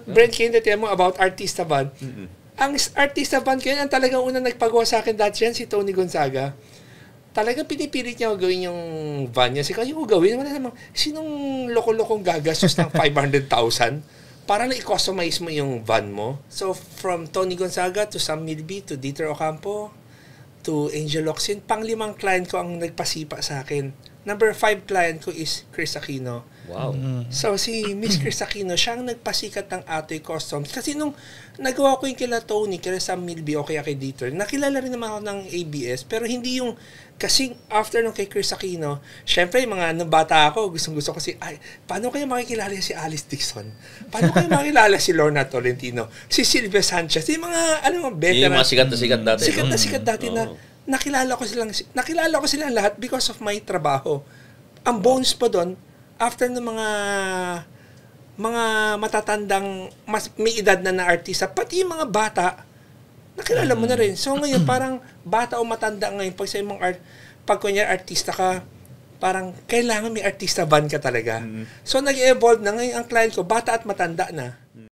Brent Kane, dati mo about artista van. Ang artista van ko yun, ang talagang unang nagpagawa sa akin dati yan, si Tony Gonzaga. Talagang pinipilit niya gawin yung van niya. Kasi kaya ko gawin, wala namang, sinong loko-lokong gagastos ng 500,000 para na i-customize mo yung van mo? So, from Tony Gonzaga to Sam Milby to Dieter Ocampo to Angel Locsin, pang-5 client ko ang nagpasipa sa akin. Number 5 client ko is Chris Aquino. Wow. So, si Miss Chris Aquino, siya ang nagpasikat ng Atoy Customs. Kasi nung nagawa ko yung kila Tony, kila Sam Milby, o kaya kay Dieter, nakilala rin naman ako ng ABS, pero hindi yung, kasi after nung kay Chris Aquino, syempre, mga nung bata ako, gustong-gusto ko ay, paano kaya makikilala si Alice Dixon? Paano kaya makilala si Lorna Tolentino? Si Sylvia Sanchez? Yung mga, veteran. Yung mga sikat na sikat dati. Sikat na sikat dati na, nakilala ko silang lahat because of my trabaho. Ang bonus pa doon, after ng mga matatandang may edad na artista, pati yung mga bata, nakilala mo na rin. So ngayon, parang bata o matanda ngayon, pag sa mong pag kunyari artista ka, parang kailangan may artista van ka talaga. So nag-evolve na ngayon ang client ko, bata at matanda na.